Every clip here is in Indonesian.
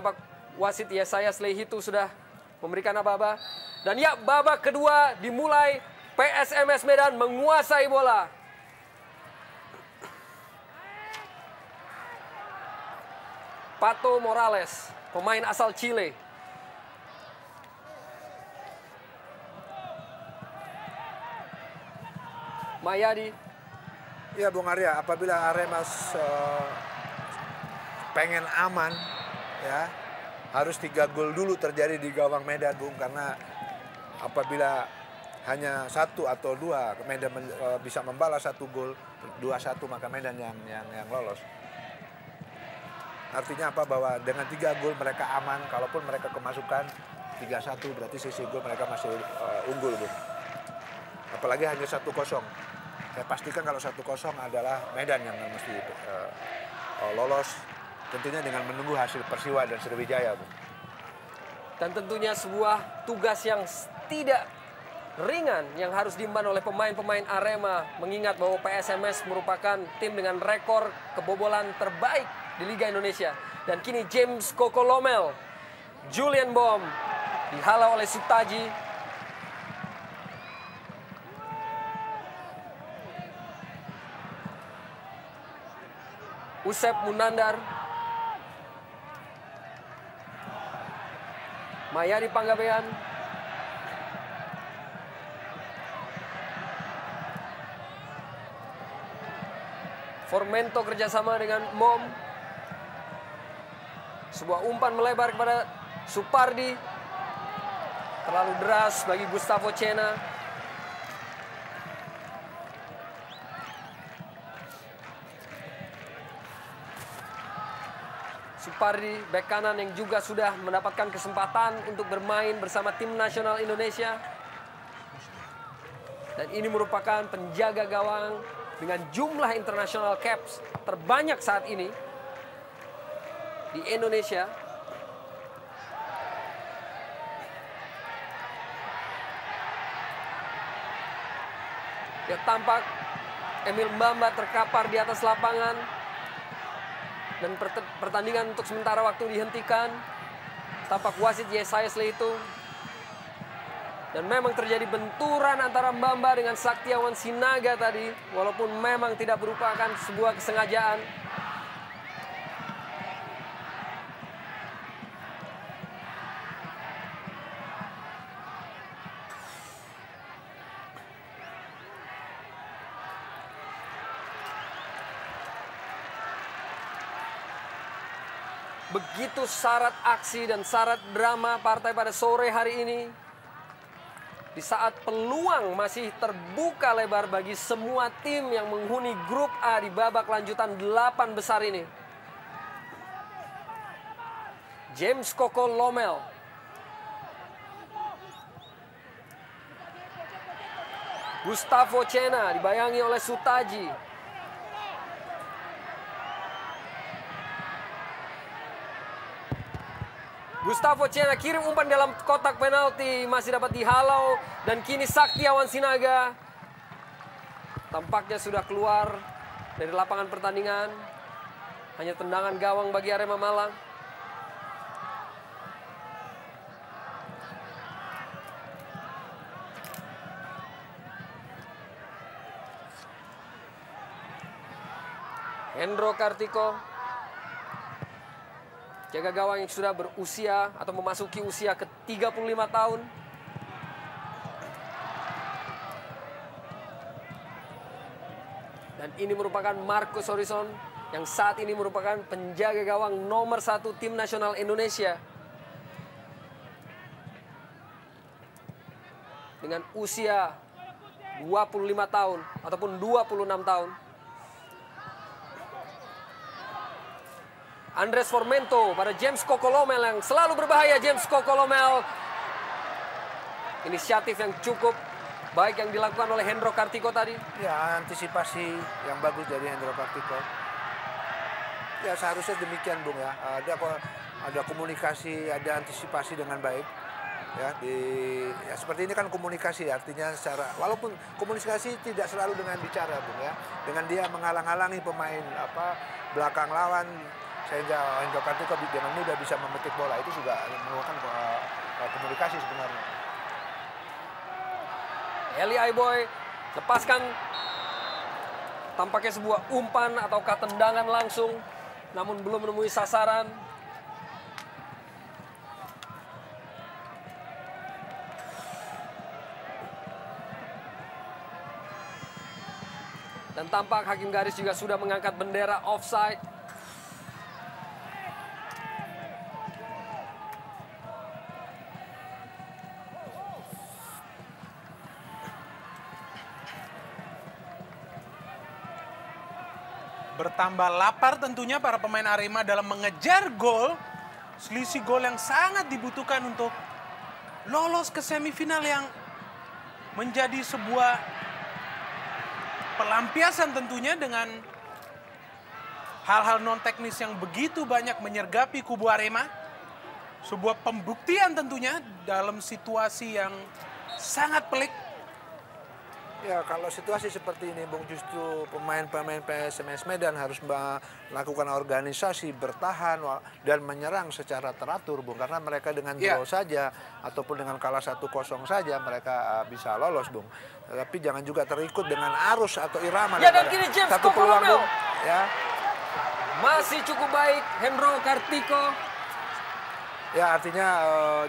tampak wasit Yesaya Slehitu sudah memberikan aba-aba. Dan ya, babak kedua dimulai. PSMS Medan menguasai bola. Pato Morales, pemain asal Chile. Mayadi. Ya Bung Arya, apabila Arema pengen aman, ya harus 3 gol dulu terjadi di gawang Medan, Bung. Karena apabila hanya 1 atau 2 Medan bisa membalas 1 gol, 2-1, maka Medan yang lolos. Artinya apa? Bahwa dengan 3 gol mereka aman. Kalaupun mereka kemasukan 3-1, berarti sisi gol mereka masih unggul, Bung. Apalagi hanya 1-0. Saya pastikan kalau 1-0 adalah Medan yang mesti lolos. Tentunya dengan menunggu hasil Persiwa dan Sriwijaya, Bung. Dan tentunya sebuah tugas yang tidak ringan yang harus diemban oleh pemain-pemain Arema, mengingat bahwa PSMS merupakan tim dengan rekor kebobolan terbaik di Liga Indonesia. Dan kini James Kokolomel, Julian Bom dihalau oleh Sutaji. Usep Munandar, Mayadi Panggabean, Formento kerjasama dengan Mom. Sebuah umpan melebar kepada Supardi. Terlalu deras bagi Gustavo Cena. Supardi, bek kanan yang juga sudah mendapatkan kesempatan untuk bermain bersama tim nasional Indonesia. Dan ini merupakan penjaga gawang dengan jumlah international caps terbanyak saat ini di Indonesia. Ya, tampak Emil Mbamba terkapar di atas lapangan. Dan pertandingan untuk sementara waktu dihentikan. Tampak wasit Yesaya Slehitu. Dan memang terjadi benturan antara Mbamba dengan Saktiawan Sinaga tadi. Walaupun memang tidak merupakan sebuah kesengajaan. Begitu syarat aksi dan syarat drama partai pada sore hari ini. Di saat peluang masih terbuka lebar bagi semua tim yang menghuni grup A di babak lanjutan 8 besar ini. James Kokolomel. Gustavo Cena dibayangi oleh Sutaji. Gustavo Cena kirim umpan dalam kotak penalti, masih dapat dihalau. Dan kini Saktiawan Sinaga tampaknya sudah keluar dari lapangan pertandingan. Hanya tendangan gawang bagi Arema Malang. Hendro Kartiko, jaga gawang yang sudah berusia atau memasuki usia ke-35 tahun. Dan ini merupakan Marcus Horizon yang saat ini merupakan penjaga gawang nomor 1 tim nasional Indonesia. Dengan usia 25 tahun ataupun 26 tahun. Andres Formento pada James Kokolomel yang selalu berbahaya. James Kokolomel. Inisiatif yang cukup baik yang dilakukan oleh Hendro Kartiko tadi. Ya, antisipasi yang bagus dari Hendro Kartiko. Ya, seharusnya demikian, Bung, ya. Ada komunikasi, ada antisipasi dengan baik. Ya, seperti ini kan komunikasi, artinya secara, walaupun komunikasi tidak selalu dengan bicara, Bung, ya. Dengan dia menghalang-halangi pemain belakang lawan, sehingga Hendro Kartiko dengan mudah bisa memetik bola. Itu juga merupakan komunikasi sebenarnya. Eli Aiboy lepaskan, tampaknya sebuah umpan ataukah tendangan langsung, namun belum menemui sasaran. Dan tampak hakim garis juga sudah mengangkat bendera offside. Bertambah lapar tentunya para pemain Arema dalam mengejar gol. Selisih gol yang sangat dibutuhkan untuk lolos ke semifinal yang menjadi sebuah pelampiasan tentunya dengan hal-hal non teknis yang begitu banyak menyergapi kubu Arema. Sebuah pembuktian tentunya dalam situasi yang sangat pelik. Ya, kalau situasi seperti ini, Bung, justru pemain-pemain PSMS Medan harus melakukan organisasi, bertahan dan menyerang secara teratur, Bung. Karena mereka dengan draw saja ataupun dengan kalah 1-0 saja mereka bisa lolos, Bung. Tapi jangan juga terikut dengan arus atau irama. Ya, dan kini James satu peluang, Bung. Ya. Masih cukup baik Hendro Kartiko. Ya, artinya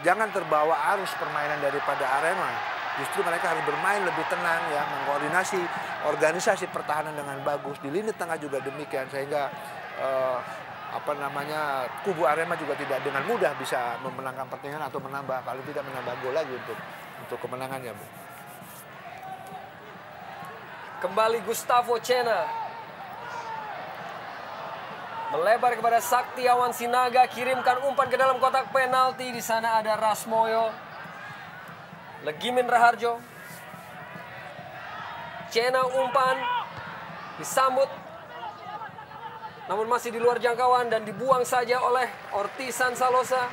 jangan terbawa arus permainan daripada Arema. Justru mereka harus bermain lebih tenang, ya, mengkoordinasi organisasi pertahanan dengan bagus. Di lini tengah juga demikian, sehingga kubu Arema juga tidak dengan mudah bisa memenangkan pertandingan atau menambah, paling tidak menambah gol lagi untuk kemenangannya, Bu. Kembali Gustavo Cena. Melebar kepada Saktiawan Sinaga, kirimkan umpan ke dalam kotak penalti. Di sana ada Rasmoyo. Legimin Raharjo. Cena umpan disambut, namun masih di luar jangkauan dan dibuang saja oleh Ortisan Salosa.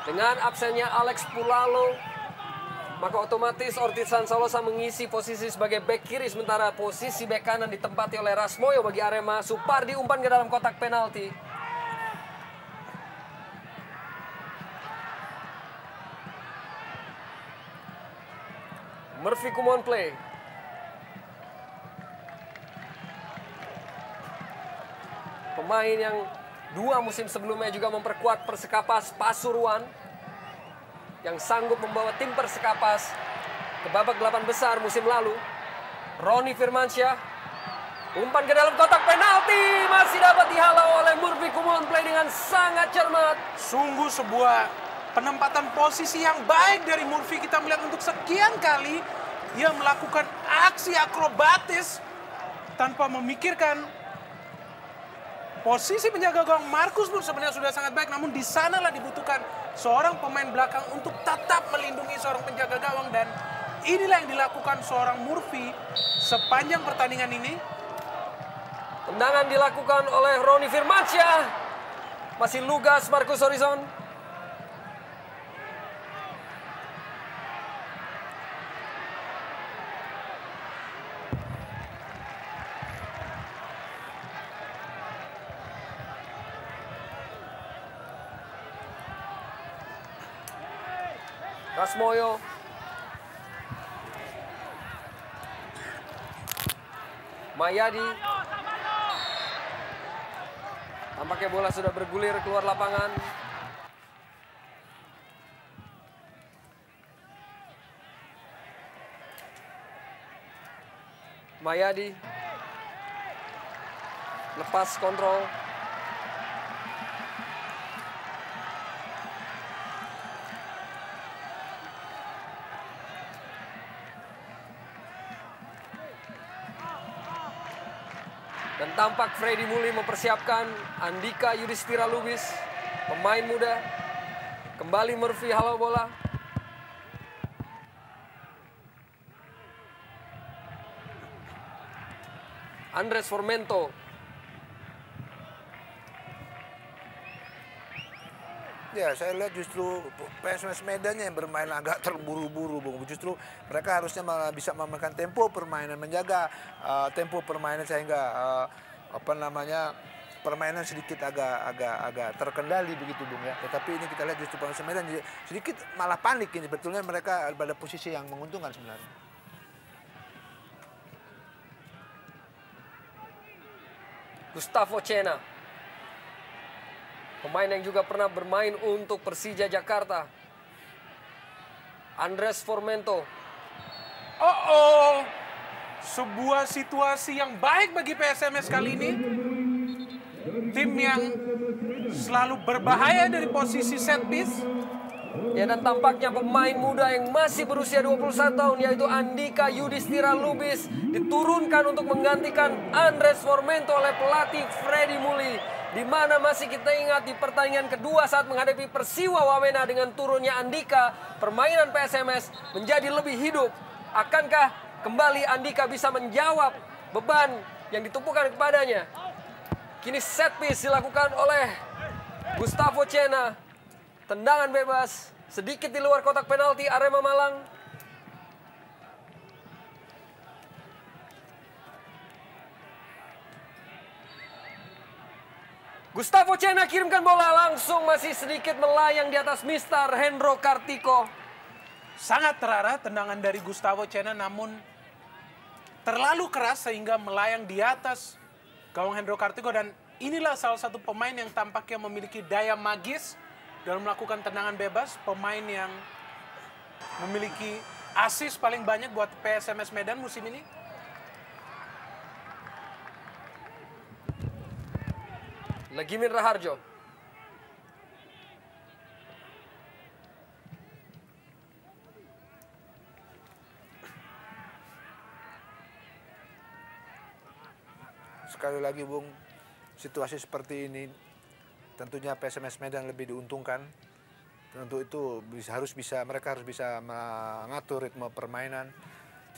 Dengan absennya Alex Pulalo, maka otomatis Ortisan Salosa mengisi posisi sebagai bek kiri, sementara posisi bek kanan ditempati oleh Rasmoyo bagi Arema. Supardi umpan ke dalam kotak penalti. Murphy Kumon play. Pemain yang 2 musim sebelumnya juga memperkuat Persekapas Pasuruan, yang sanggup membawa tim Persekapas ke babak 8 besar musim lalu. Roni Firmansyah, umpan ke dalam kotak penalti, masih dapat dihalau oleh Murphy Kumon play dengan sangat cermat. Sungguh sebuah penempatan posisi yang baik dari Murphy. Kita melihat untuk sekian kali dia melakukan aksi akrobatis tanpa memikirkan posisi penjaga gawang. Markus pun sebenarnya sudah sangat baik, namun di sanalah dibutuhkan seorang pemain belakang untuk tetap melindungi seorang penjaga gawang, dan inilah yang dilakukan seorang Murphy sepanjang pertandingan ini. Tendangan dilakukan oleh Roni Firmansyah. Masih lugas Marcus Horizon. Rasmoyo. Mayadi. Tampaknya bola sudah bergulir keluar lapangan. Mayadi. Lepas kontrol. Dan tampak Freddy Muli mempersiapkan Andika Yudhistira Lubis, pemain muda. Kembali Murphy halau bola. Andres Formento. Ya, saya lihat justru PSMS Medannya yang bermain agak terburu-buru, Bung. Justru mereka harusnya malah bisa memainkan tempo permainan, menjaga tempo permainan, sehingga apa namanya, permainan sedikit agak terkendali begitu Bung ya. Tetapi ini kita lihat justru PSMS Medan sedikit malah panik ini. Sebetulnya mereka pada posisi yang menguntungkan sebenarnya. Gustavo Cena, pemain yang juga pernah bermain untuk Persija Jakarta. Andres Formento. Sebuah situasi yang baik bagi PSMS kali ini. Tim yang selalu berbahaya dari posisi set piece. Ya, dan tampaknya pemain muda yang masih berusia 21 tahun yaitu Andika Yudhistira Lubis diturunkan untuk menggantikan Andres Formento oleh pelatih Freddy Muli. Di mana masih kita ingat di pertandingan kedua saat menghadapi Persiwa Wamena dengan turunnya Andika, permainan PSMS menjadi lebih hidup. Akankah kembali Andika bisa menjawab beban yang ditumpukan kepadanya? Kini set piece dilakukan oleh Gustavo Cena. Tendangan bebas sedikit di luar kotak penalti Arema Malang. Gustavo Cena kirimkan bola langsung, masih sedikit melayang di atas Mister Hendro Kartiko. Sangat terarah tendangan dari Gustavo Cena, namun terlalu keras sehingga melayang di atas gawang Hendro Kartiko. Dan inilah salah satu pemain yang tampaknya memiliki daya magis dalam melakukan tendangan bebas. Pemain yang memiliki assist paling banyak buat PSMS Medan musim ini. Legimin Raharjo. Sekali lagi Bung, situasi seperti ini tentunya PSMS Medan lebih diuntungkan. Tentu itu mereka harus bisa mengatur ritme permainan,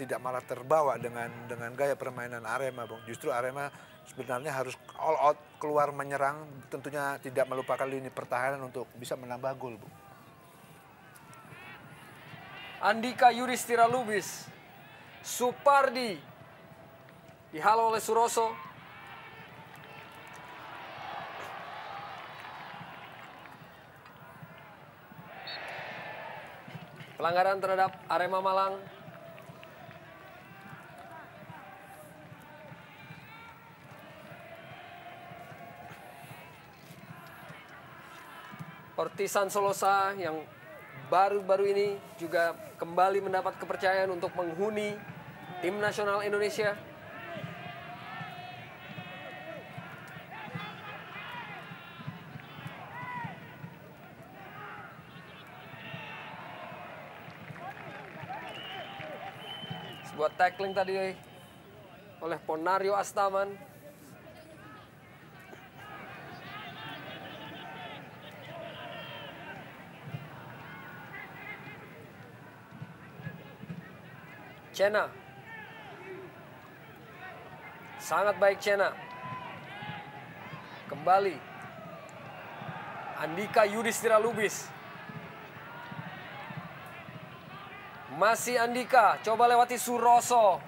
tidak malah terbawa dengan gaya permainan Arema, Bung. Justru Arema sebenarnya harus all out, keluar menyerang, tentunya tidak melupakan lini pertahanan untuk bisa menambah gol, Bung. Andika Yudhistira Lubis. Supardi dihalau oleh Suroso. Pelanggaran terhadap Arema Malang. Ortisan Solosa yang baru-baru ini juga kembali mendapat kepercayaan untuk menghuni tim nasional Indonesia. Sebuah tackling tadi oleh Ponario Astaman. Cena. Sangat baik Cena. Kembali. Andika Yudhistira Lubis. Masih Andika, coba lewati Suroso.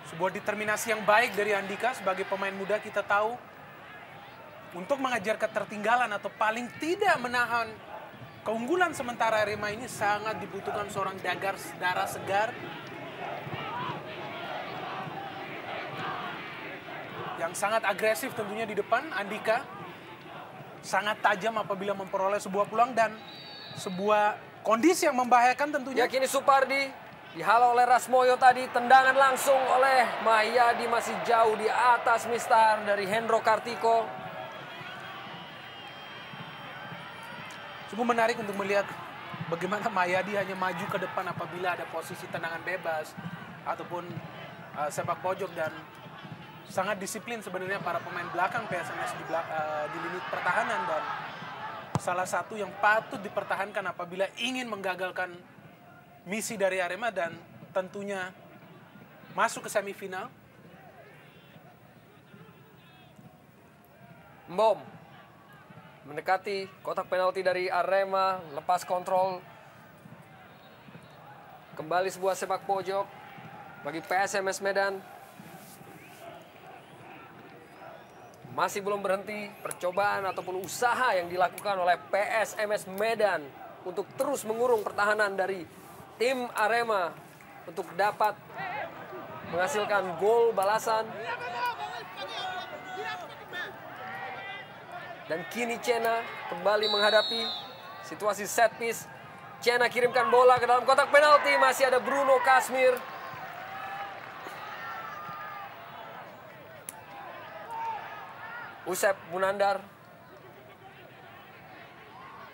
Sebuah determinasi yang baik dari Andika sebagai pemain muda. Kita tahu untuk mengajar ketertinggalan atau paling tidak menahan keunggulan sementara Arema ini sangat dibutuhkan seorang darah segar yang sangat agresif tentunya di depan. Andika sangat tajam apabila memperoleh sebuah peluang dan sebuah kondisi yang membahayakan tentunya. Ya, kini Supardi dihalau oleh Rasmoyo tadi. Tendangan langsung oleh Mahyadi, masih jauh di atas Mister dari Hendro Kartiko. Sungguh menarik untuk melihat bagaimana Mahyadi hanya maju ke depan apabila ada posisi tendangan bebas ataupun sepak pojok, dan sangat disiplin sebenarnya para pemain belakang PSMS di lini pertahanan, dan salah satu yang patut dipertahankan apabila ingin menggagalkan misi dari Arema dan tentunya masuk ke semifinal. Mbom mendekati kotak penalti dari Arema, lepas kontrol. Kembali sebuah sepak pojok bagi PSMS Medan. Masih belum berhenti percobaan ataupun usaha yang dilakukan oleh PSMS Medan untuk terus mengurung pertahanan dari tim Arema untuk dapat menghasilkan gol balasan. Dan kini Cena kembali menghadapi situasi set piece. Cena kirimkan bola ke dalam kotak penalti, masih ada Bruno Kasmir. Usep Munandar,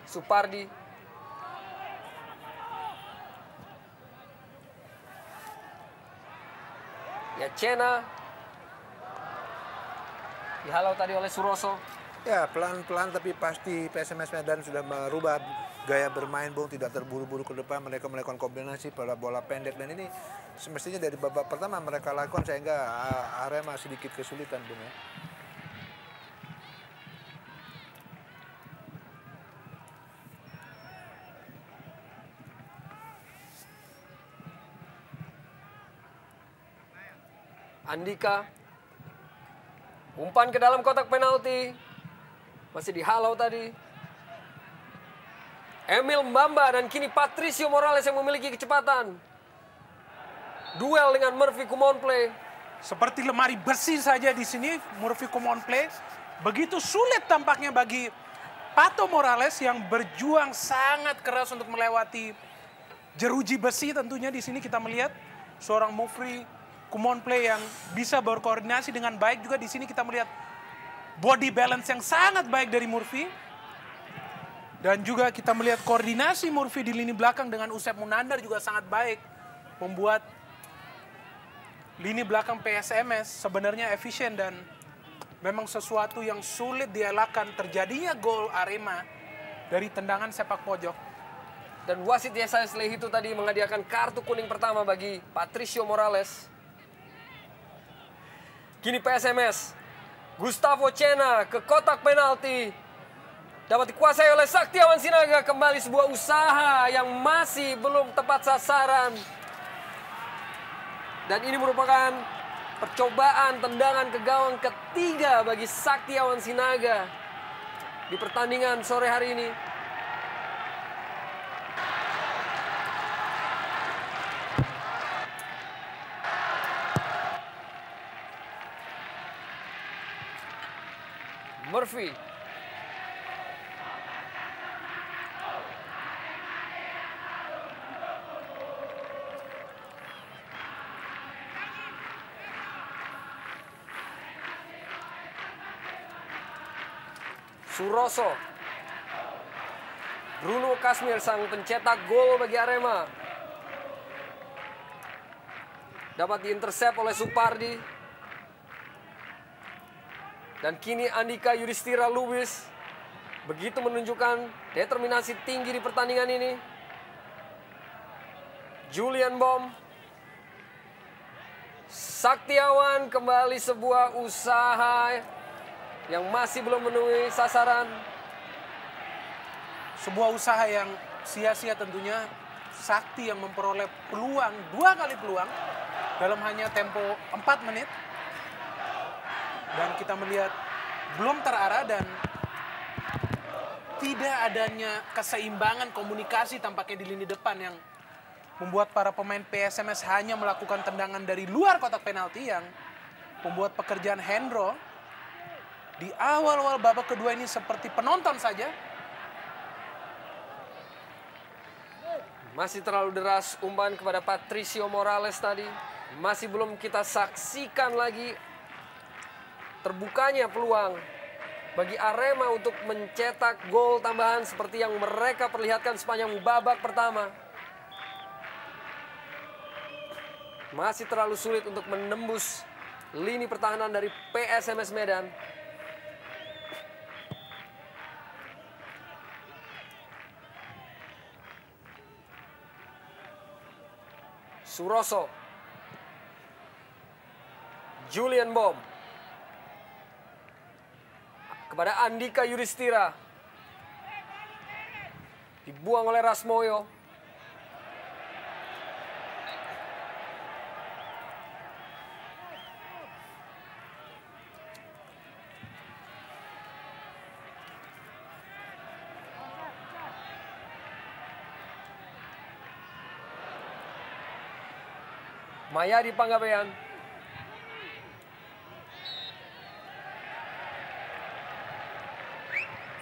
Supardi, ya Cena dihalau tadi oleh Suroso. Ya, pelan-pelan tapi pasti PSMS Medan sudah merubah gaya bermain, Bung. Tidak terburu-buru ke depan, mereka melakukan kombinasi pada bola pendek. Dan ini semestinya dari babak pertama mereka lakukan sehingga Arema sedikit kesulitan, Bung, ya. Andika, umpan ke dalam kotak penalti, masih dihalau tadi. Emil Mbamba dan kini Patricio Morales yang memiliki kecepatan. Duel dengan Murphy Kumonplay. Seperti lemari besi saja di sini Murphy Kumonplay. Begitu sulit tampaknya bagi Pato Morales yang berjuang sangat keras untuk melewati jeruji besi. Tentunya di sini kita melihat seorang Murphy Kumonplay yang bisa berkoordinasi dengan baik. Juga di sini kita melihat body balance yang sangat baik dari Murphy. Dan juga kita melihat koordinasi Murphy di lini belakang dengan Usep Munandar juga sangat baik. Membuat lini belakang PSMS sebenarnya efisien dan memang sesuatu yang sulit dielakkan terjadinya gol Arema dari tendangan sepak pojok. Dan wasit Yesayas Lehitu tadi menghadiahkan kartu kuning pertama bagi Patricio Morales. Kini PSMS, Gustavo Cena ke kotak penalti. Dapat dikuasai oleh Saktiawan Sinaga, kembali sebuah usaha yang masih belum tepat sasaran. Dan ini merupakan percobaan tendangan ke gawang ketiga bagi Saktiawan Sinaga di pertandingan sore hari ini. Murphy. Suroso. Bruno Kasmir sang pencetak gol bagi Arema. Dapat diintersep oleh Supardi. Dan kini Andika Yudhistira Lubis begitu menunjukkan determinasi tinggi di pertandingan ini. Julian Bom. Saktiawan, kembali sebuah usaha yang masih belum memenuhi sasaran. Sebuah usaha yang sia-sia tentunya. Sakti yang memperoleh peluang, 2 kali peluang dalam hanya tempo 4 menit. Dan kita melihat belum terarah dan tidak adanya keseimbangan komunikasi tampaknya di lini depan yang membuat para pemain PSMS hanya melakukan tendangan dari luar kotak penalti yang membuat pekerjaan Hendro di awal-awal babak kedua ini seperti penonton saja. Masih terlalu deras umpan kepada Patricio Morales tadi. Masih belum kita saksikan lagi terbukanya peluang bagi Arema untuk mencetak gol tambahan seperti yang mereka perlihatkan sepanjang babak pertama. Masih terlalu sulit untuk menembus lini pertahanan dari PSMS Medan. Suroso. Julian Bom. Kepada Andika Yudhistira. Dibuang oleh Rasmoyo. Mayadi Panggabean.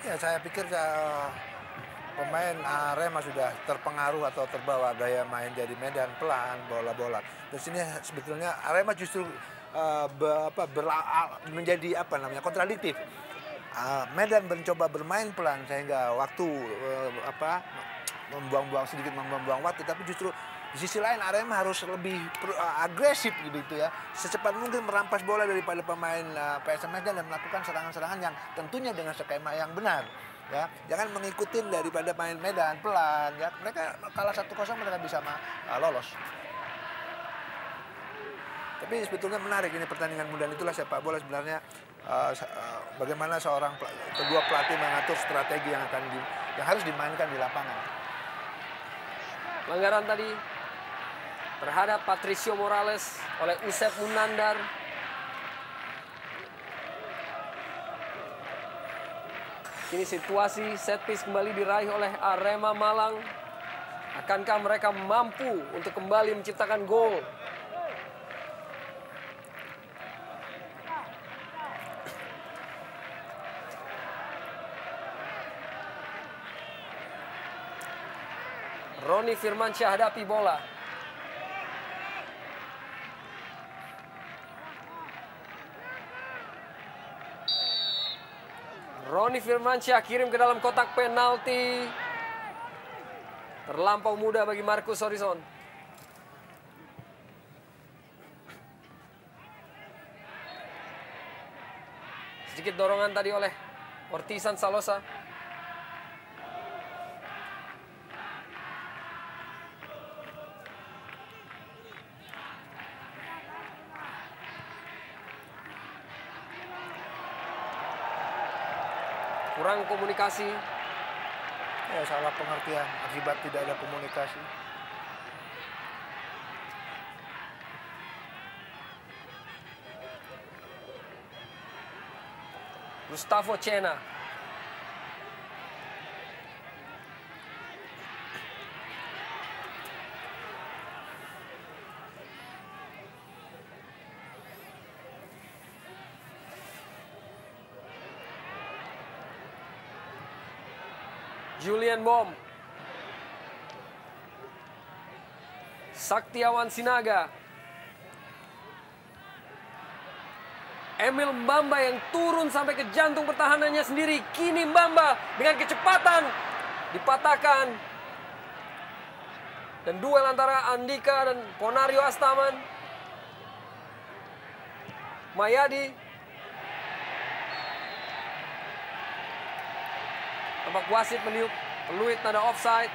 Ya, saya pikir pemain Arema sudah terpengaruh atau terbawa gaya main jadi Medan pelan, bola-bola. Di sini sebetulnya Arema justru menjadi kontradiktif. Medan mencoba bermain pelan sehingga waktu membuang-buang waktu, tapi justru di sisi lain Arema harus lebih agresif gitu ya, secepat mungkin merampas bola daripada pemain PSM Medan dan melakukan serangan-serangan yang tentunya dengan skema yang benar. Ya, jangan mengikuti daripada main Medan pelan. Ya, mereka kalah 1-0 mereka bisa lolos. Tapi sebetulnya menarik ini pertandingan muda, itulah sepak bola sebenarnya. Bagaimana kedua pelatih mengatur strategi yang harus dimainkan di lapangan. Pelanggaran tadi terhadap Patricio Morales oleh Usep Munandar. Kini situasi set piece kembali diraih oleh Arema Malang. Akankah mereka mampu untuk kembali menciptakan gol? Roni Firmansyah hadapi bola. Roni Firmansyah kirim ke dalam kotak penalti. Terlampau mudah bagi Marcus Horizon. Sedikit dorongan tadi oleh Ortisan Salosa. Kurang komunikasi. Ya, salah pengertian akibat tidak ada komunikasi. Gustavo Cena. Julian Bom. Saktiawan Sinaga. Emil Mbamba yang turun sampai ke jantung pertahanannya sendiri. Kini Mbamba dengan kecepatan dipatahkan. Dan duel antara Andika dan Ponario Astaman. Mayadi. Tampak wasit meniup peluit tanda offside.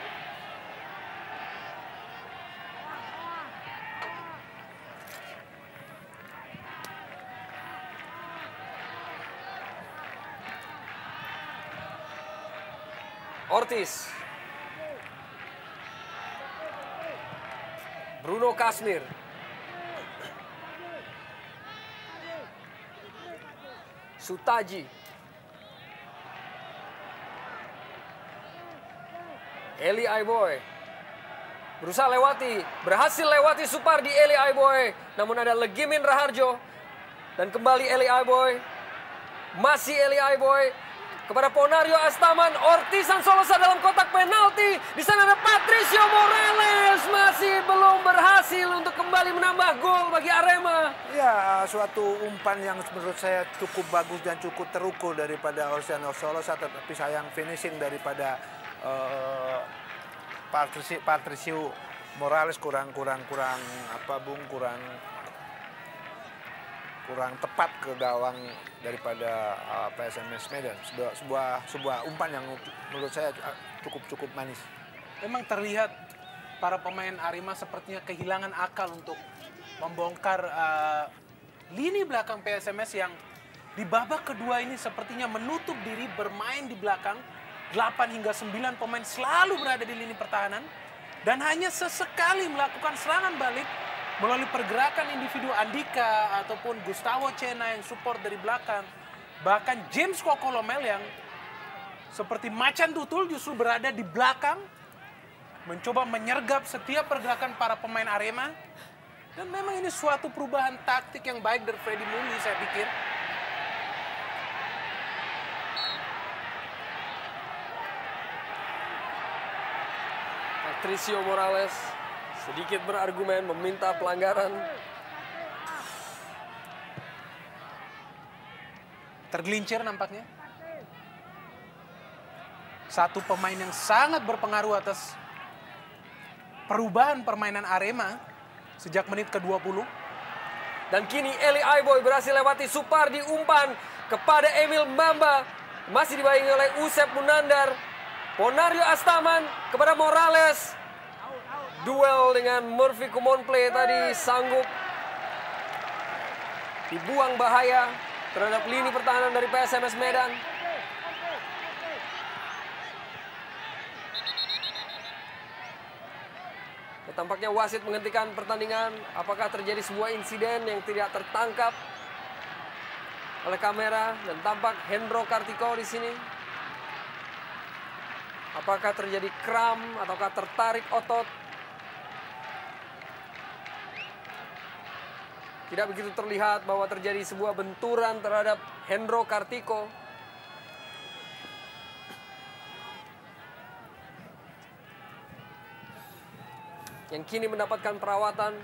Ortiz. Bruno Kasmir. Sutaji. Eli Aiboy berusaha berhasil lewati Supardi Eli Aiboy. Namun ada Legimin Raharjo. Dan kembali Eli Aiboy. Masih Eli Aiboy. Kepada Ponario Astaman. Ortisan Solosa dalam kotak penalti. Di sana ada Patricio Morales. Masih belum berhasil untuk kembali menambah gol bagi Arema. Ya, suatu umpan yang menurut saya cukup bagus dan cukup terukur daripada Ortisan Solosa. Tetapi sayang finishing daripada Patricio Morales kurang tepat ke gawang daripada PSMS Medan. Sebuah umpan yang menurut saya cukup manis. Memang terlihat para pemain Arema sepertinya kehilangan akal untuk membongkar lini belakang PSMS yang di babak kedua ini sepertinya menutup diri bermain di belakang. 8 hingga 9 pemain selalu berada di lini pertahanan dan hanya sesekali melakukan serangan balik melalui pergerakan individu Andika ataupun Gustavo Cena yang support dari belakang. Bahkan James Kokolomel yang seperti macan tutul justru berada di belakang mencoba menyergap setiap pergerakan para pemain Arema. Dan memang ini suatu perubahan taktik yang baik dari Freddy Mundi, saya pikir. Patricio Morales sedikit berargumen meminta pelanggaran. Tergelincir nampaknya. Satu pemain yang sangat berpengaruh atas perubahan permainan Arema sejak menit ke-20. Dan kini Eli Aiboy berhasil lewati Supardi, umpan kepada Emil Mbamba. Masih dibayangi oleh Usep Munandar. Ponario Astaman kepada Morales. Duel dengan Murphy Kumonplay tadi sanggup dibuang bahaya terhadap lini pertahanan dari PSMS Medan. Tampaknya wasit menghentikan pertandingan. Apakah terjadi sebuah insiden yang tidak tertangkap oleh kamera, dan tampak Hendro Kartiko di sini. Apakah terjadi kram ataukah tertarik otot? Tidak begitu terlihat bahwa terjadi sebuah benturan terhadap Hendro Kartiko. Yang kini mendapatkan perawatan.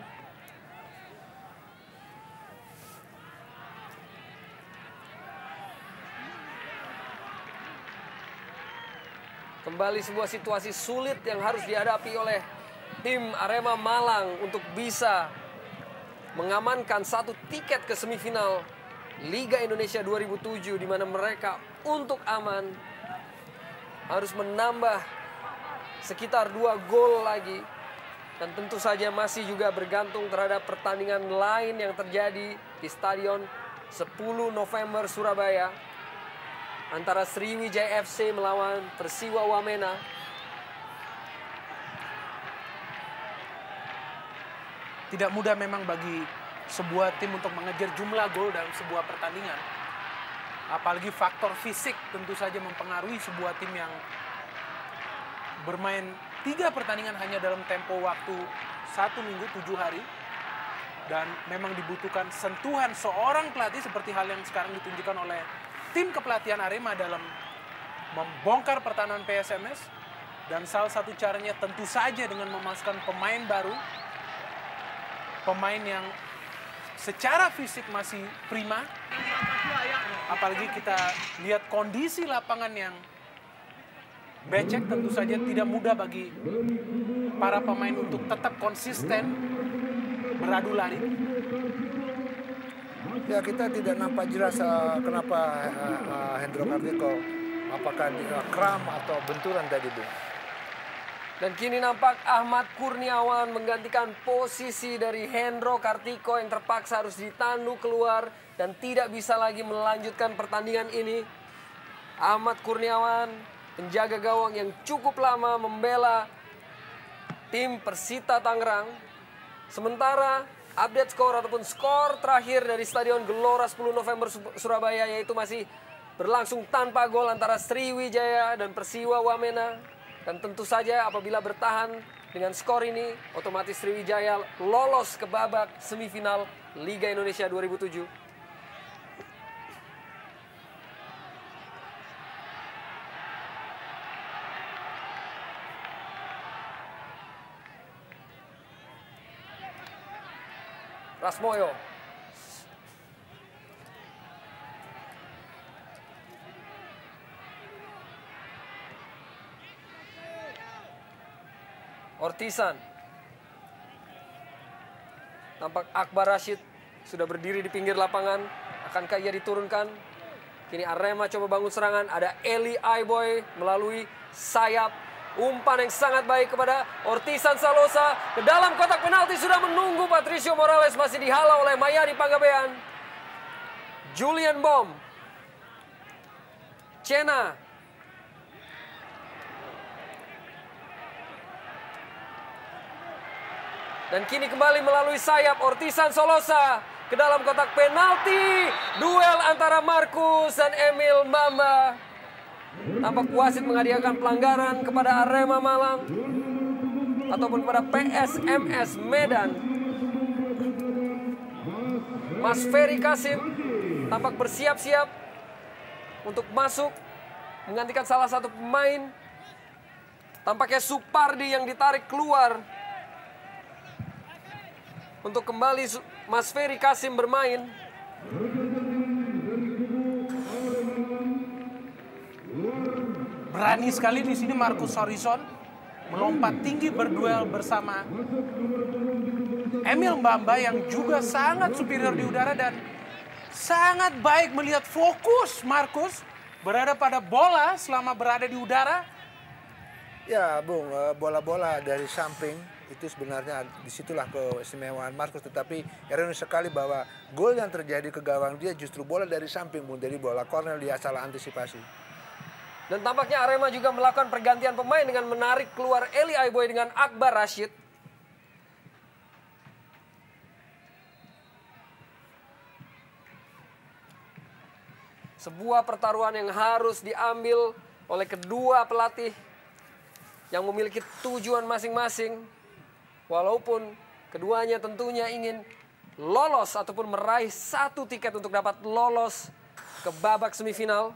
Kembali sebuah situasi sulit yang harus dihadapi oleh tim Arema Malang untuk bisa mengamankan satu tiket ke semifinal Liga Indonesia 2007, di mana mereka untuk aman harus menambah sekitar 2 gol lagi. Dan tentu saja masih juga bergantung terhadap pertandingan lain yang terjadi di Stadion 10 November Surabaya antara Sriwijaya FC melawan Persiwa Wamena. Tidak mudah memang bagi sebuah tim untuk mengejar jumlah gol dalam sebuah pertandingan. Apalagi faktor fisik tentu saja mempengaruhi sebuah tim yang bermain 3 pertandingan hanya dalam tempo waktu 1 minggu 7 hari. Dan memang dibutuhkan sentuhan seorang pelatih seperti hal yang sekarang ditunjukkan oleh tim kepelatihan Arema dalam membongkar pertahanan PSMS. Dan salah satu caranya tentu saja dengan memasukkan pemain baru. Pemain yang secara fisik masih prima. Apalagi kita lihat kondisi lapangan yang becek, tentu saja tidak mudah bagi para pemain untuk tetap konsisten beradu lari. Ya, kita tidak nampak jelas kenapa Hendro Kartiko, apakah kram atau benturan tadi, Bung. Dan kini nampak Ahmad Kurniawan menggantikan posisi dari Hendro Kartiko yang terpaksa harus ditandu keluar dan tidak bisa lagi melanjutkan pertandingan ini. Ahmad Kurniawan, penjaga gawang yang cukup lama membela tim Persita Tangerang. Sementara update skor ataupun skor terakhir dari Stadion Gelora 10 November Surabaya yaitu masih berlangsung tanpa gol antara Sriwijaya dan Persiwa Wamena. Dan tentu saja apabila bertahan dengan skor ini, otomatis Sriwijaya lolos ke babak semifinal Liga Indonesia 2007. Rasmoyo. Ortisan. Tampak Akbar Rashid sudah berdiri di pinggir lapangan. Akankah ia diturunkan? Kini Arema coba bangun serangan. Ada Eli Aiboy melalui sayap. Umpan yang sangat baik kepada Ortisan Salosa. Ke dalam kotak penalti sudah menunggu Patricio Morales. Masih dihalau oleh Mayani Panggabean. Julian Bom. Cena. Dan kini kembali melalui sayap Ortisan Solosa. Ke dalam kotak penalti. Duel antara Markus dan Emil Mbamba. Tampak wasit menghadiahkan pelanggaran kepada Arema Malang ataupun kepada PSMS Medan. Mas Ferry Kasim tampak bersiap-siap untuk masuk menggantikan salah satu pemain. Tampaknya Supardi yang ditarik keluar untuk kembali Mas Ferry Kasim bermain. Berani sekali di sini Marcus Horizon melompat tinggi berduel bersama Emil Mbamba yang juga sangat superior di udara dan sangat baik melihat fokus Marcus berada pada bola selama berada di udara. Ya, Bung, bola-bola dari samping itu sebenarnya disitulah keistimewaan Marcus. Tetapi ironis sekali bahwa gol yang terjadi ke gawang dia justru bola dari samping, Bung. Dari bola corner dia salah antisipasi. Dan tampaknya Arema juga melakukan pergantian pemain dengan menarik keluar Eli Aiboy dengan Akbar Rashid. Sebuah pertaruhan yang harus diambil oleh kedua pelatih yang memiliki tujuan masing-masing. Walaupun keduanya tentunya ingin lolos ataupun meraih satu tiket untuk dapat lolos ke babak semifinal.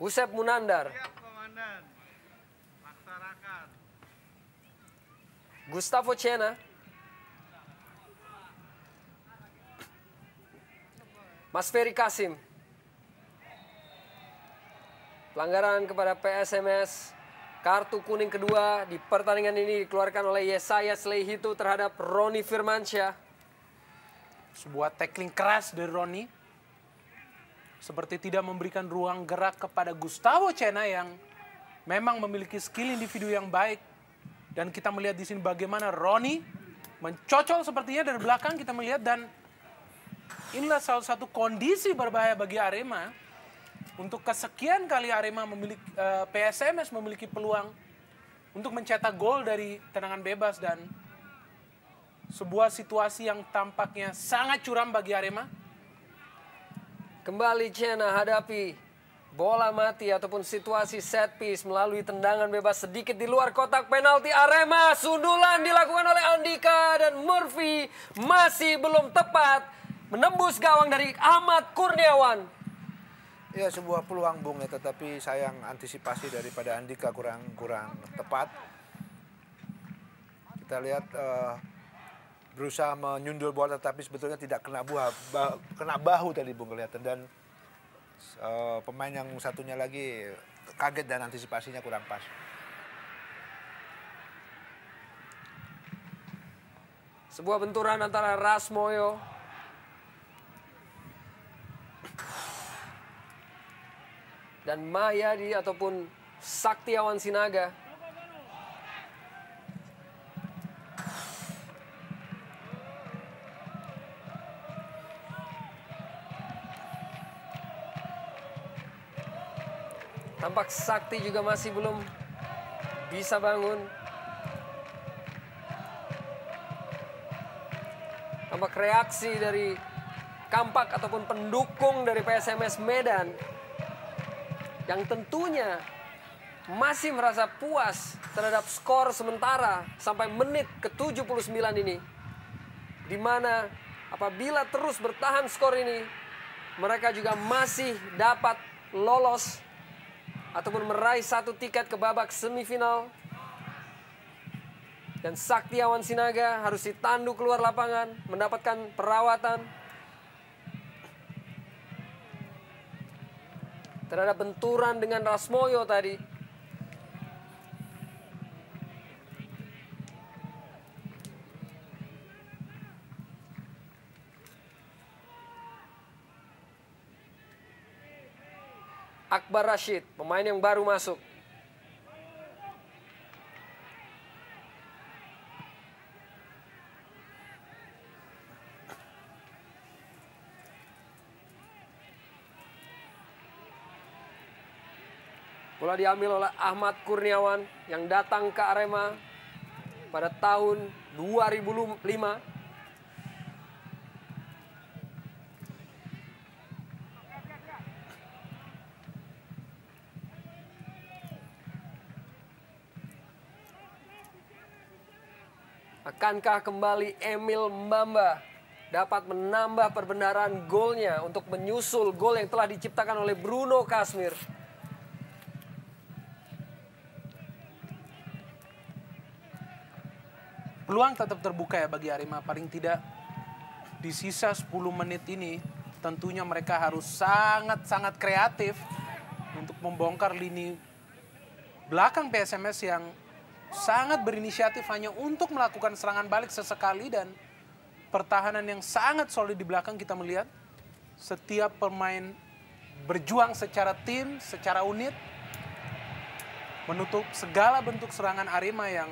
Usep Munandar. Siap, Komandan. Laksanakan. Gustavo Cena. Mas Ferry Kasim. Pelanggaran kepada PSMS. Kartu kuning kedua di pertandingan ini dikeluarkan oleh Yesaya Sleihitu terhadap Roni Firmansyah. Sebuah tackling keras dari Roni. Seperti tidak memberikan ruang gerak kepada Gustavo Cena yang memang memiliki skill individu yang baik. Dan kita melihat di sini bagaimana Roni mencocol sepertinya dari belakang kita melihat. Dan inilah salah satu kondisi berbahaya bagi Arema. Untuk kesekian kali Arema memiliki, PSMS memiliki peluang untuk mencetak gol dari tendangan bebas. Dan sebuah situasi yang tampaknya sangat curam bagi Arema. Kembali Cena hadapi bola mati ataupun situasi set piece melalui tendangan bebas sedikit di luar kotak penalti Arema. Sundulan dilakukan oleh Andika dan Murphy masih belum tepat menembus gawang dari Ahmad Kurniawan. Ya, sebuah peluang, Bung, ya, tetapi sayang antisipasi daripada Andika kurang tepat. Kita lihat berusaha menyundul bola tetapi sebetulnya tidak kena bahu tadi, Bung, kelihatan. Dan pemain yang satunya lagi kaget dan antisipasinya kurang pas. Sebuah benturan antara Rasmoyo dan Mayadi ataupun Saktiawan Sinaga. Tampak Sakti juga masih belum bisa bangun. Tampak reaksi dari kampak ataupun pendukung dari PSMS Medan yang tentunya masih merasa puas terhadap skor sementara sampai menit ke-79 ini. Di mana apabila terus bertahan skor ini, mereka juga masih dapat lolos ataupun meraih satu tiket ke babak semifinal. Dan Saktiawan Sinaga harus ditandu keluar lapangan, mendapatkan perawatan terhadap benturan dengan Rasmoyo tadi. Akbar Rashid, pemain yang baru masuk. Bola diambil oleh Ahmad Kurniawan yang datang ke Arema pada tahun 2005. Akankah kembali Emil Mbamba dapat menambah perbenaran golnya untuk menyusul gol yang telah diciptakan oleh Bruno Kasmir? Peluang tetap terbuka ya bagi Arema. Paling tidak di sisa 10 menit ini tentunya mereka harus sangat-sangat kreatif untuk membongkar lini belakang PSMS yang sangat berinisiatif hanya untuk melakukan serangan balik sesekali, dan pertahanan yang sangat solid di belakang. Kita melihat setiap pemain berjuang secara tim, secara unit, menutup segala bentuk serangan Arema yang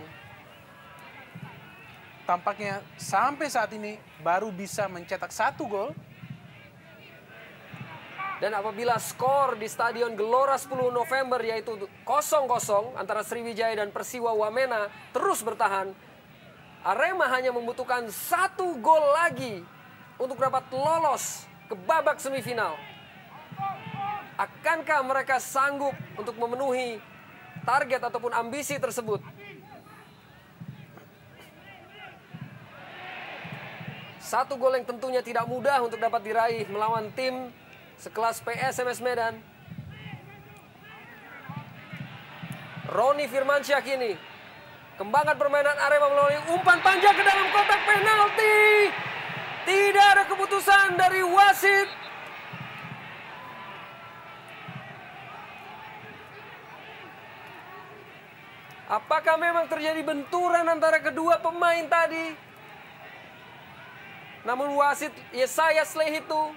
tampaknya sampai saat ini baru bisa mencetak 1 gol. Dan apabila skor di Stadion Gelora 10 November yaitu 0-0 antara Sriwijaya dan Persiwa Wamena terus bertahan, Arema hanya membutuhkan 1 gol lagi untuk dapat lolos ke babak semifinal. Akankah mereka sanggup untuk memenuhi target ataupun ambisi tersebut? Satu gol yang tentunya tidak mudah untuk dapat diraih melawan tim sekelas PSMS Medan. Roni Firmansyah kini kembangkan permainan Arema melalui umpan panjang ke dalam kotak penalti. Tidak ada keputusan dari wasit. Apakah memang terjadi benturan antara kedua pemain tadi? Namun wasit Yesaya Slehitu.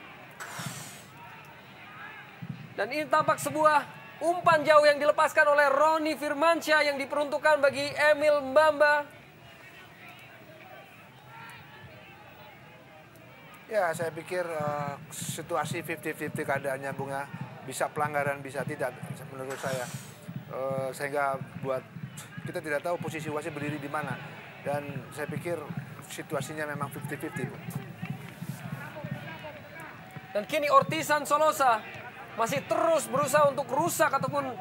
Dan ini tampak sebuah umpan jauh yang dilepaskan oleh Roni Firmansyah yang diperuntukkan bagi Emil Mbamba. Ya, saya pikir situasi 50-50 keadaannya, Bunga. Bisa pelanggaran, bisa tidak, menurut saya. Sehingga buat kita tidak tahu posisi wasit berdiri di mana. Dan saya pikir situasinya memang 50-50. Dan kini Ortisan Solosa masih terus berusaha untuk rusak ataupun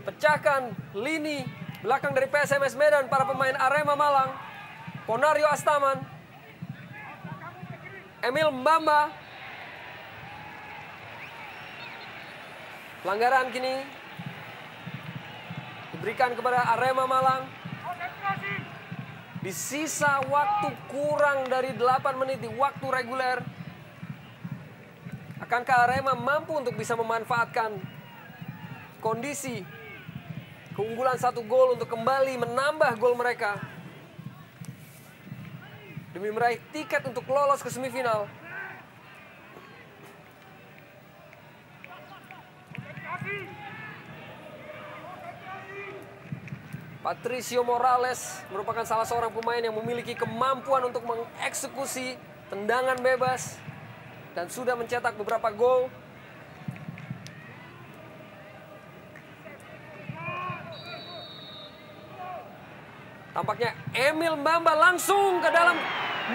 pecahkan lini belakang dari PSMS Medan para pemain Arema Malang. Ponario Astaman, Emil Mbamba. Pelanggaran kini diberikan kepada Arema Malang. Di sisa waktu kurang dari 8 menit di waktu reguler, akankah Arema mampu untuk bisa memanfaatkan kondisi keunggulan 1 gol untuk kembali menambah gol mereka demi meraih tiket untuk lolos ke semifinal? Patricio Morales merupakan salah seorang pemain yang memiliki kemampuan untuk mengeksekusi tendangan bebas dan sudah mencetak beberapa gol. Tampaknya Emil Mbamba langsung ke dalam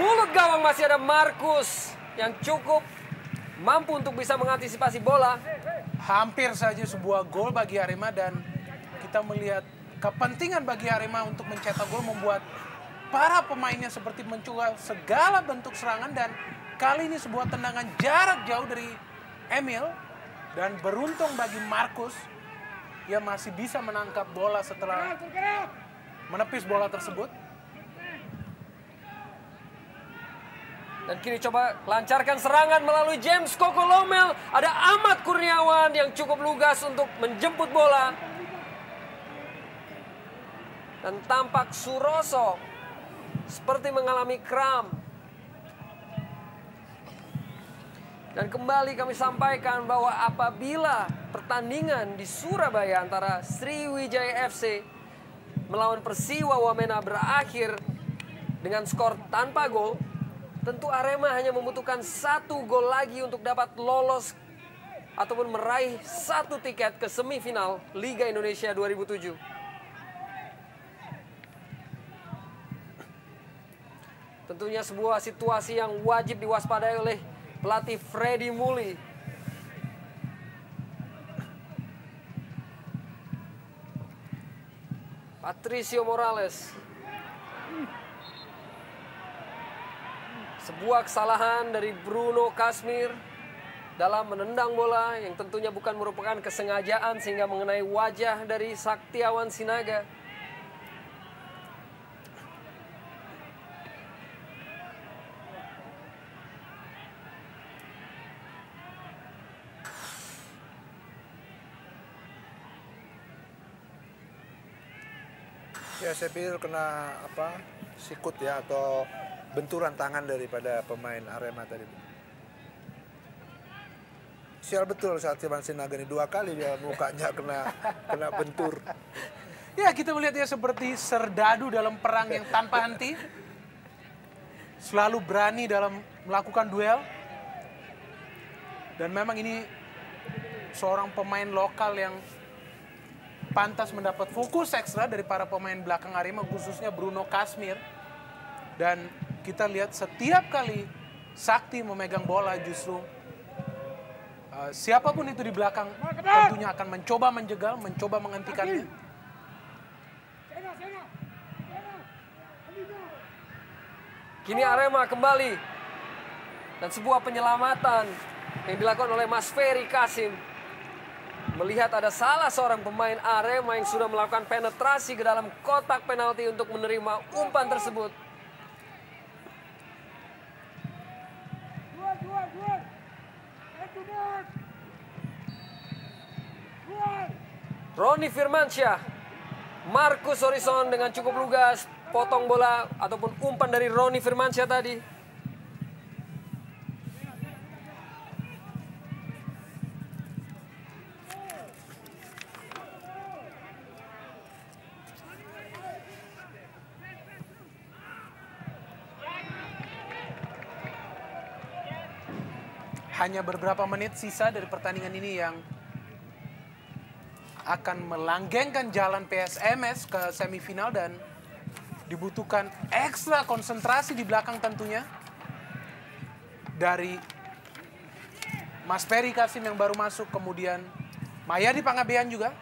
mulut gawang. Masih ada Markus yang cukup mampu untuk bisa mengantisipasi bola. Hampir saja sebuah gol bagi Arema, dan kita melihat kepentingan bagi Arema untuk mencetak gol membuat para pemainnya seperti mencoba segala bentuk serangan, dan kali ini sebuah tendangan jarak jauh dari Emil, dan beruntung bagi Markus, ia masih bisa menangkap bola setelah menepis bola tersebut. Dan kini coba lancarkan serangan melalui James Kokolomel. Ada Ahmad Kurniawan yang cukup lugas untuk menjemput bola. Dan tampak Suroso seperti mengalami kram. Dan kembali kami sampaikan bahwa apabila pertandingan di Surabaya antara Sriwijaya FC melawan Persiwa Wamena berakhir dengan skor tanpa gol, tentu Arema hanya membutuhkan 1 gol lagi untuk dapat lolos ataupun meraih 1 tiket ke semifinal Liga Indonesia 2007. Tentunya sebuah situasi yang wajib diwaspadai oleh pelatih Freddy Muli. Patricio Morales. Sebuah kesalahan dari Bruno Kasmir dalam menendang bola yang tentunya bukan merupakan kesengajaan sehingga mengenai wajah dari Saktiawan Sinaga. Ya saya pikir kena sikut ya atau benturan tangan daripada pemain Arema tadi. Sial betul Saktiawan Sinaga ini 2 kali dia mukanya kena bentur. Ya, kita melihat dia seperti serdadu dalam perang yang tanpa henti. Selalu berani dalam melakukan duel. Dan memang ini seorang pemain lokal yang pantas mendapat fokus ekstra dari para pemain belakang Arema, khususnya Bruno Kasmir. Dan kita lihat setiap kali Sakti memegang bola justru siapapun itu di belakang tentunya akan mencoba menjegal, mencoba menghentikannya. Kini Arema kembali. Dan sebuah penyelamatan yang dilakukan oleh Mas Ferry Kasim. Melihat ada salah seorang pemain Arema yang sudah melakukan penetrasi ke dalam kotak penalti untuk menerima umpan tersebut. Roni Firmansyah, Marcus Horizon dengan cukup lugas potong bola ataupun umpan dari Roni Firmansyah tadi. Hanya beberapa menit sisa dari pertandingan ini yang akan melanggengkan jalan PSMS ke semifinal dan dibutuhkan ekstra konsentrasi di belakang tentunya dari Mas Ferry Kasim yang baru masuk, kemudian Mayadi Pangabean juga.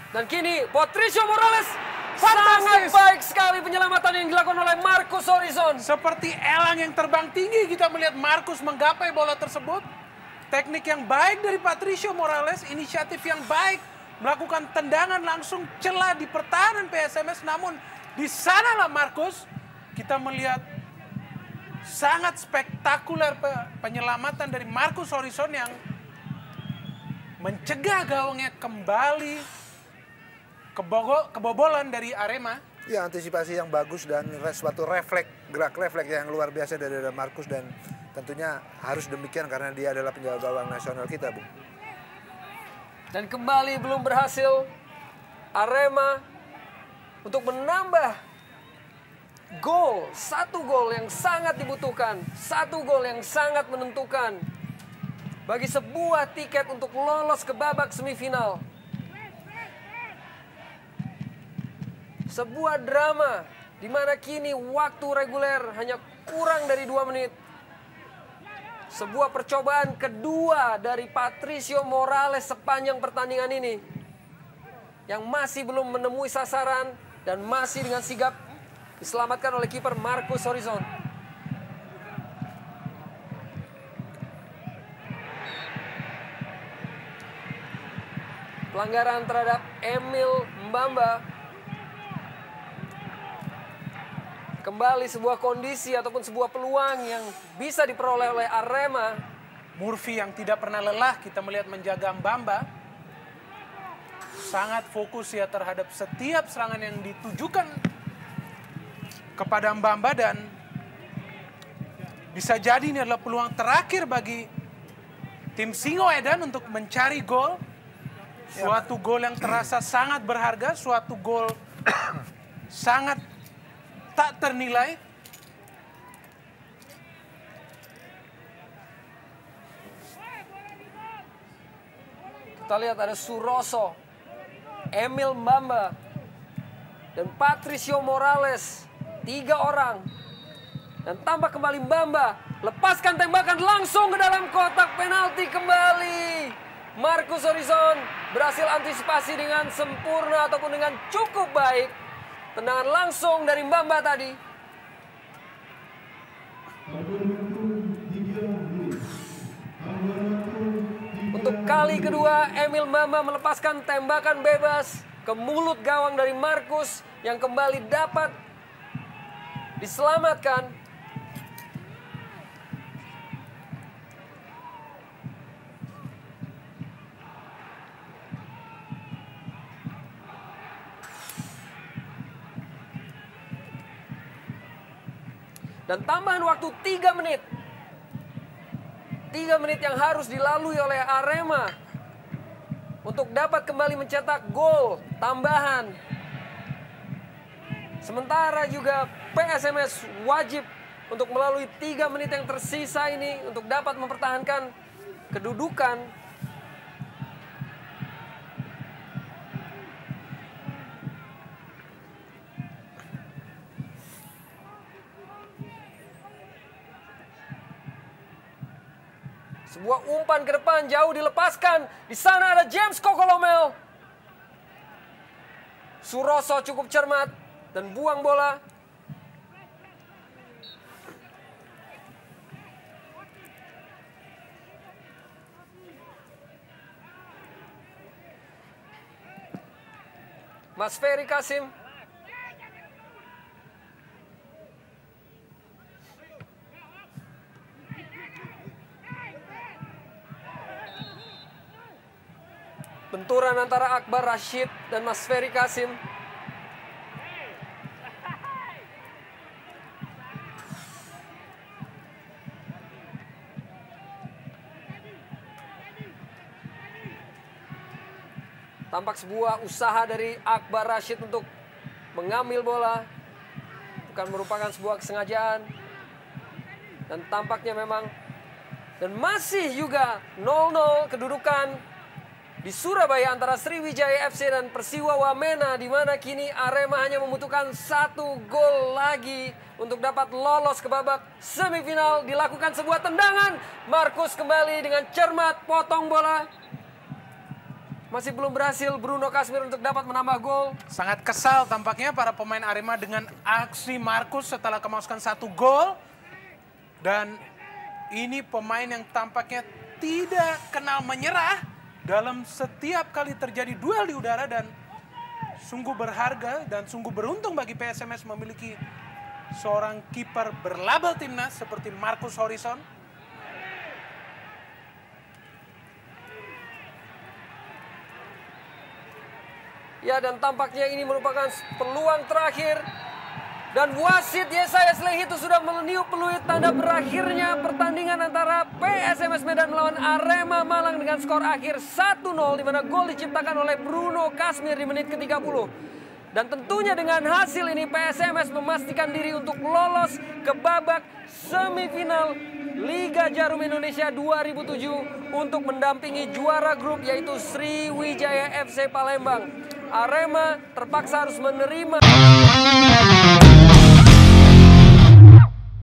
Dan kini Patricio Morales, Fantastis. sangat baik sekali penyelamatan yang dilakukan oleh Marcus Horizon. Seperti elang yang terbang tinggi kita melihat Marcus menggapai bola tersebut. Teknik yang baik dari Patricio Morales, inisiatif yang baik, melakukan tendangan langsung celah di pertahanan PSMS. Namun di sanalah Marcus, kita melihat sangat spektakuler penyelamatan dari Marcus Horizon yang mencegah gawangnya kembali kebobolan dari Arema. Ya, antisipasi yang bagus dan suatu gerak refleks yang luar biasa dari Marcus, dan tentunya harus demikian karena dia adalah penjaga gawang nasional kita, Bu. Dan kembali belum berhasil Arema untuk menambah gol. 1 gol yang sangat dibutuhkan, 1 gol yang sangat menentukan bagi sebuah tiket untuk lolos ke babak semifinal. Sebuah drama di mana kini waktu reguler hanya kurang dari 2 menit. Sebuah percobaan kedua dari Patricio Morales sepanjang pertandingan ini yang masih belum menemui sasaran dan masih dengan sigap diselamatkan oleh kiper Marcus Horizon. Pelanggaran terhadap Emil Mbamba. Kembali sebuah kondisi ataupun sebuah peluang yang bisa diperoleh oleh Arema. Murphy yang tidak pernah lelah kita melihat menjaga Mbamba. Sangat fokus ya terhadap setiap serangan yang ditujukan kepada Mbamba, dan bisa jadi ini adalah peluang terakhir bagi tim Singoedan untuk mencari gol. Suatu gol yang terasa sangat berharga, suatu gol sangat tak ternilai. Kita lihat ada Suroso, Emil Mbamba, dan Patricio Morales. 3 orang. Dan tambah kembali Mbamba. Lepaskan tembakan langsung ke dalam kotak penalti kembali. Marcus Horizon berhasil antisipasi dengan sempurna ataupun dengan cukup baik. Tendangan langsung dari Mbamba tadi. kali kedua Emil Mbamba melepaskan tembakan bebas ke mulut gawang dari Markus yang kembali dapat diselamatkan. Dan tambahan waktu 3 menit. 3 menit yang harus dilalui oleh Arema untuk dapat kembali mencetak gol tambahan. Sementara juga PSMS wajib untuk melalui 3 menit yang tersisa ini untuk dapat mempertahankan kedudukan. Sebuah umpan ke depan jauh dilepaskan. Di sana ada James Kokolomel. Suroso cukup cermat dan buang bola. Mas Ferry Kasim. Benturan antara Akbar Rashid dan Mas Ferry Kasim. Tampak sebuah usaha dari Akbar Rashid untuk mengambil bola. Bukan merupakan sebuah kesengajaan. Dan tampaknya memang. Dan masih juga 0-0 kedudukan di Surabaya antara Sriwijaya FC dan Persiwa Wamena, di mana kini Arema hanya membutuhkan 1 gol lagi untuk dapat lolos ke babak semifinal. Dilakukan sebuah tendangan, Markus kembali dengan cermat potong bola. Masih belum berhasil Bruno Kasmir untuk dapat menambah gol. Sangat kesal tampaknya para pemain Arema dengan aksi Markus setelah kemasukan 1 gol. Dan ini pemain yang tampaknya tidak kenal menyerah dalam setiap kali terjadi duel di udara, dan sungguh berharga dan sungguh beruntung bagi PSMS memiliki seorang kiper berlabel timnas seperti Markus Horison. Ya, dan tampaknya ini merupakan peluang terakhir. Dan wasit Yesaya Slehi itu sudah meniup peluit tanda berakhirnya pertandingan antara PSMS Medan melawan Arema Malang dengan skor akhir 1-0, di mana gol diciptakan oleh Bruno Kasmir di menit ke-30. Dan tentunya dengan hasil ini PSMS memastikan diri untuk lolos ke babak semifinal Liga Jarum Indonesia 2007 untuk mendampingi juara grup yaitu Sriwijaya FC Palembang. Arema terpaksa harus menerima